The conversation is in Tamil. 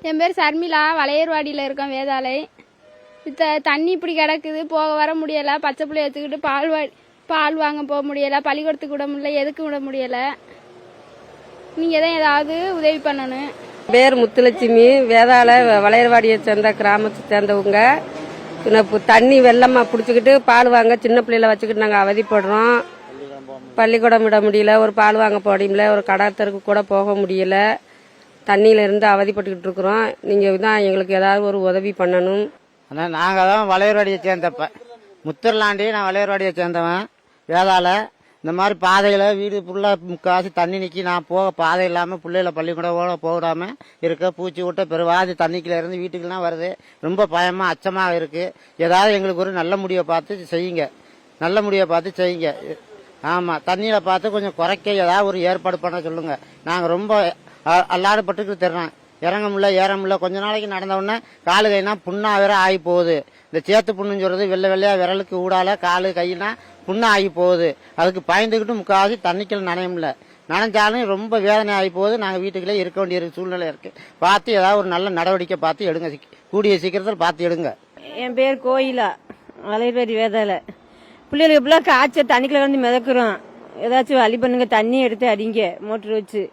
என் பேர் சர்மிளா, வளையர்வாடியில் இருக்கோம் வேதாளை. தண்ணி இப்படி கிடக்குது, போக வர முடியலை. பச்சை பிள்ளை வச்சுக்கிட்டு பால் வாங்க போக முடியலை, பள்ளிக்கூடத்துக்கு விட முடியல, எதுக்கு விட முடியலை. நீங்கள் தான் ஏதாவது உதவி பண்ணணும். பேர் முத்துலட்சுமி, வேதாளை வளையர்வாடியை சேர்ந்த கிராமத்தை சேர்ந்தவங்க. தண்ணி வெள்ளமாக பிடிச்சிக்கிட்டு பால் வாங்க சின்ன பிள்ளைகளை வச்சுக்கிட்டு நாங்கள் அவதிப்படுறோம். பள்ளிக்கூடம் விட முடியல, ஒரு பால் வாங்க போக முடியல, ஒரு கடத்தருக்கு கூட போக முடியல. தண்ணியில இருந்து அவதிப்பட்டுக்கிட்டு இருக்கிறோம். நீங்கள் தான் எங்களுக்கு ஏதாவது ஒரு உதவி பண்ணணும். ஆனால் நாங்கள் தான் வளையர்வாடியை சேர்ந்தப்ப முத்தர்லாண்டி, நான் வளையர்வாடியை சேர்ந்தவன் வேதாளை. இந்த மாதிரி பாதையில் வீடு ஃபுல்லாக முக்காசி தண்ணி நிற்கி நான் போக பாதை இல்லாமல் பிள்ளைகளை பள்ளிக்கூட போடாமல் இருக்க. பூச்சி விட்ட பெருவாதி தண்ணிக்குள்ள இருந்து வீட்டுக்குலாம் வருது. ரொம்ப பயமாக அச்சமாக இருக்குது. ஏதாவது எங்களுக்கு ஒரு நல்ல முடிவை பார்த்து செய்யுங்க, நல்ல முடிவை பார்த்து செய்யுங்க. ஆமாம், தண்ணியில் பார்த்து கொஞ்சம் குறைக்க ஏதாவது ஒரு ஏற்பாடு பண்ண சொல்லுங்கள். நாங்கள் ரொம்ப அல்லாடுபட்டுக்கிட்டு தர்றோம். இறங்க முடியல, ஏற முடியல. கொஞ்ச நாளைக்கு நடந்த உடனே காலு கைனா புண்ணா வேற ஆகி போகுது. இந்த சேத்து புண்ணுன்னு சொல்றது வெள்ளை வெள்ளையா விரலுக்கு ஊடால காலு கையினா புண்ணா ஆகி போகுது. அதுக்கு பயந்துக்கிட்டு முக்காவாசி தண்ணிக்கல் நனையமில்ல, நனைஞ்சாலும் ரொம்ப வேதனை ஆகி போகுது. நாங்கள் வீட்டுக்குள்ளே இருக்க வேண்டிய சூழ்நிலை இருக்கு. பார்த்து ஏதாவது ஒரு நல்ல நடவடிக்கை பார்த்து எடுங்க, கூடிய சீக்கிரத்தில் பார்த்து எடுங்க. என் பேர் கோயிலா, வளையர்வாடி வேதாளை. பிள்ளைகளுக்கு எப்படிலாம் காய்ச்சல் தண்ணிக்குள்ள வந்து மிதக்குறோம். ஏதாச்சும் வழி பண்ணுங்க, தண்ணி எடுத்து அடிங்க மோட்டர் வச்சு.